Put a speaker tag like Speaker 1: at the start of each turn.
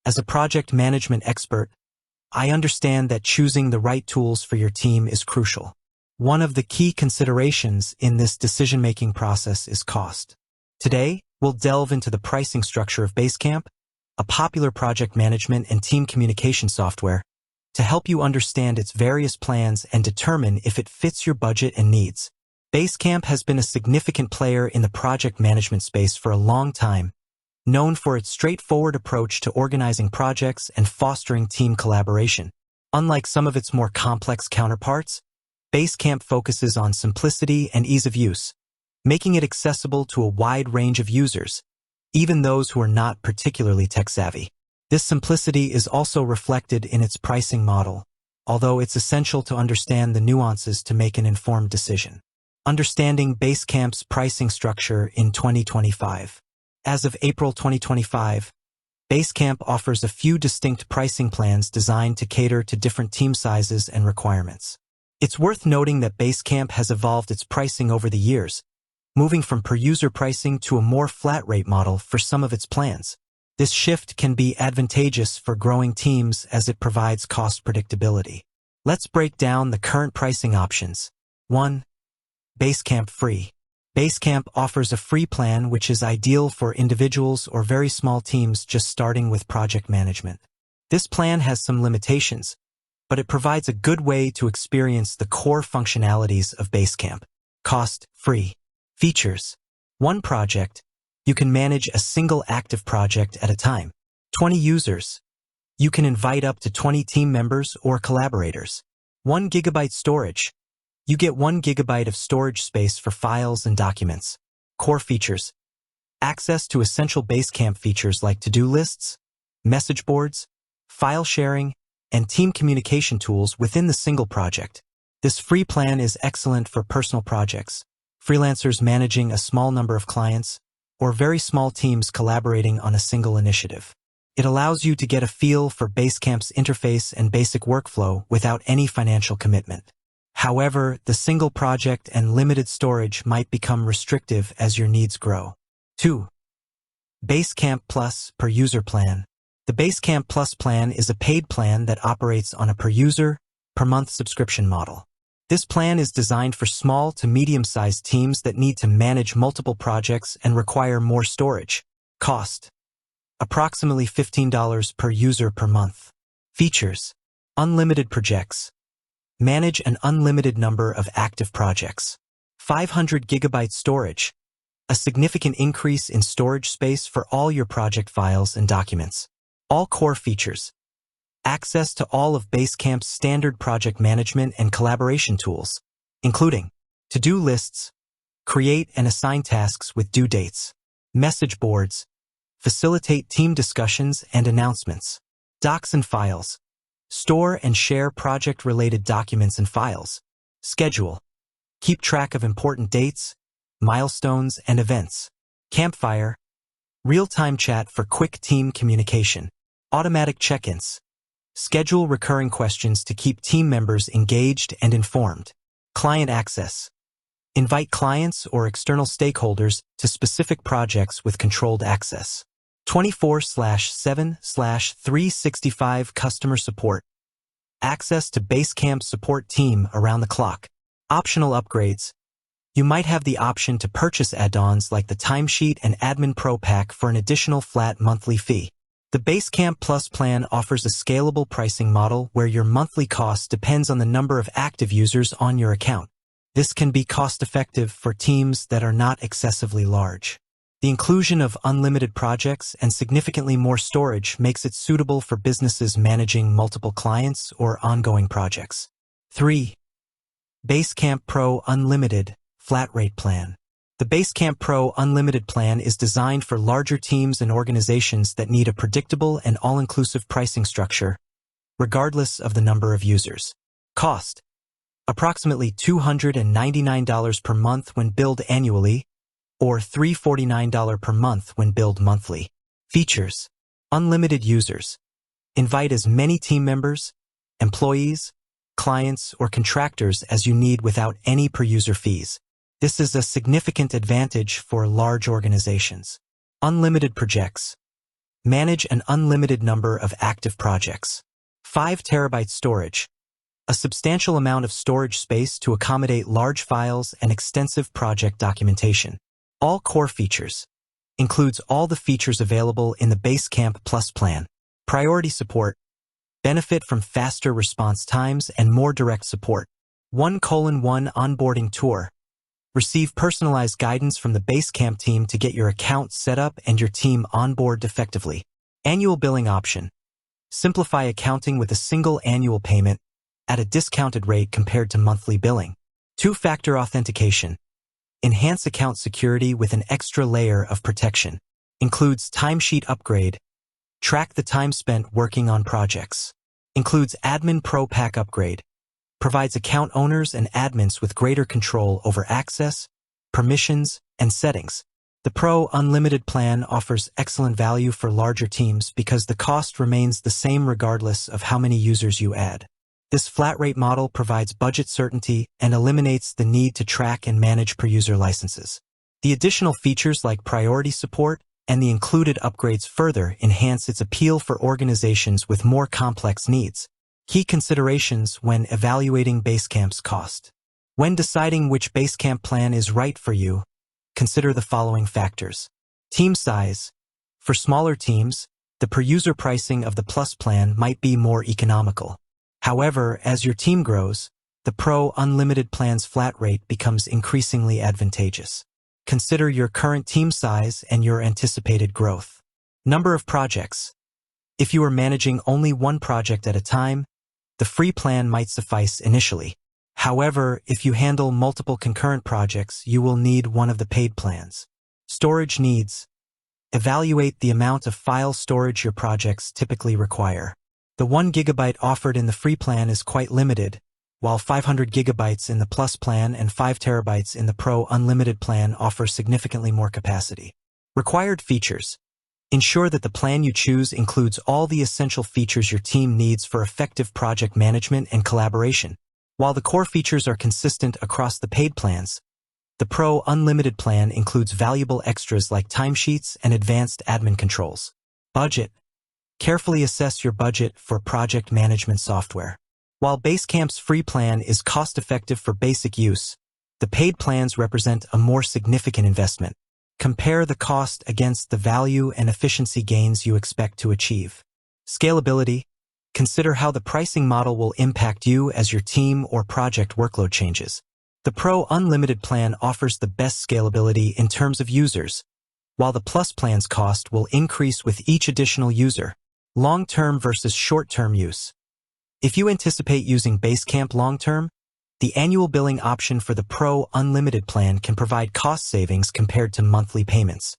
Speaker 1: As a project management expert, I understand that choosing the right tools for your team is crucial. One of the key considerations in this decision-making process is cost. Today, we'll delve into the pricing structure of Basecamp, a popular project management and team communication software, to help you understand its various plans and determine if it fits your budget and needs. Basecamp has been a significant player in the project management space for a long time, known for its straightforward approach to organizing projects and fostering team collaboration. Unlike some of its more complex counterparts, Basecamp focuses on simplicity and ease of use, making it accessible to a wide range of users, even those who are not particularly tech-savvy. This simplicity is also reflected in its pricing model, although it's essential to understand the nuances to make an informed decision. Understanding Basecamp's pricing structure in 2025. As of April 2025, Basecamp offers a few distinct pricing plans designed to cater to different team sizes and requirements. It's worth noting that Basecamp has evolved its pricing over the years, moving from per-user pricing to a more flat-rate model for some of its plans. This shift can be advantageous for growing teams as it provides cost predictability. Let's break down the current pricing options. 1. Basecamp Free. Basecamp offers a free plan which is ideal for individuals or very small teams just starting with project management. This plan has some limitations, but it provides a good way to experience the core functionalities of Basecamp. Cost free. Features. 1 project. You can manage a single active project at a time. 20 users. You can invite up to 20 team members or collaborators. 1 GB storage. You get 1 GB of storage space for files and documents. Core features. Access to essential Basecamp features like to-do lists, message boards, file sharing, and team communication tools within the single project. This free plan is excellent for personal projects, freelancers managing a small number of clients, or very small teams collaborating on a single initiative. It allows you to get a feel for Basecamp's interface and basic workflow without any financial commitment. However, the single project and limited storage might become restrictive as your needs grow. 2. Basecamp Plus per-user plan. The Basecamp Plus plan is a paid plan that operates on a per-user, per-month subscription model. This plan is designed for small to medium-sized teams that need to manage multiple projects and require more storage. Cost. Approximately $15 per user per month. Features. Unlimited projects. Manage an unlimited number of active projects. 500 GB storage. A significant increase in storage space for all your project files and documents. All core features. Access to all of Basecamp's standard project management and collaboration tools, including to-do lists, create and assign tasks with due dates, message boards, facilitate team discussions and announcements, docs and files, store and share project-related documents and files, schedule, keep track of important dates, milestones and events, campfire, real-time chat for quick team communication, automatic check-ins, schedule recurring questions to keep team members engaged and informed. Client access. Invite clients or external stakeholders to specific projects with controlled access. 24/7/365 customer support. Access to Basecamp support team around the clock. Optional upgrades. You might have the option to purchase add-ons like the Timesheet and Admin Pro pack for an additional flat monthly fee. The Basecamp Plus plan offers a scalable pricing model where your monthly cost depends on the number of active users on your account. This can be cost-effective for teams that are not excessively large. The inclusion of unlimited projects and significantly more storage makes it suitable for businesses managing multiple clients or ongoing projects. 3. Basecamp Pro Unlimited Flat Rate Plan. The Basecamp Pro Unlimited plan is designed for larger teams and organizations that need a predictable and all-inclusive pricing structure, regardless of the number of users. Cost. Approximately $299 per month when billed annually, or $349 per month when billed monthly. Features. Unlimited users. Invite as many team members, employees, clients, or contractors as you need without any per-user fees. This is a significant advantage for large organizations. Unlimited projects. Manage an unlimited number of active projects. 5 terabyte storage. A substantial amount of storage space to accommodate large files and extensive project documentation. All core features. Includes all the features available in the Basecamp Plus plan. Priority support. Benefit from faster response times and more direct support. 1:1 onboarding tour. Receive personalized guidance from the Basecamp team to get your account set up and your team onboard effectively. Annual billing option. Simplify accounting with a single annual payment at a discounted rate compared to monthly billing. 2-factor authentication. Enhance account security with an extra layer of protection. Includes timesheet upgrade. Track the time spent working on projects. Includes Admin Pro Pack upgrade. Provides account owners and admins with greater control over access, permissions, and settings. The Pro Unlimited plan offers excellent value for larger teams because the cost remains the same regardless of how many users you add. This flat-rate model provides budget certainty and eliminates the need to track and manage per-user licenses. The additional features like priority support and the included upgrades further enhance its appeal for organizations with more complex needs. Key considerations when evaluating Basecamp's cost. When deciding which Basecamp plan is right for you, consider the following factors. Team size. For smaller teams, the per-user pricing of the Plus plan might be more economical. However, as your team grows, the Pro Unlimited plan's flat rate becomes increasingly advantageous. Consider your current team size and your anticipated growth. Number of projects. If you are managing only one project at a time, the free plan might suffice initially. However, if you handle multiple concurrent projects, you will need one of the paid plans. Storage needs. Evaluate the amount of file storage your projects typically require. The 1 GB offered in the free plan is quite limited, while 500 GB in the Plus plan and 5 TB in the Pro Unlimited plan offer significantly more capacity. Required features. Ensure that the plan you choose includes all the essential features your team needs for effective project management and collaboration. While the core features are consistent across the paid plans, the Pro Unlimited plan includes valuable extras like timesheets and advanced admin controls. Budget. Carefully assess your budget for project management software. While Basecamp's free plan is cost-effective for basic use, the paid plans represent a more significant investment. Compare the cost against the value and efficiency gains you expect to achieve. Scalability. Consider how the pricing model will impact you as your team or project workload changes. The Pro Unlimited plan offers the best scalability in terms of users, while the Plus plan's cost will increase with each additional user. Long-term versus short-term use. If you anticipate using Basecamp long-term, the annual billing option for the Pro Unlimited plan can provide cost savings compared to monthly payments.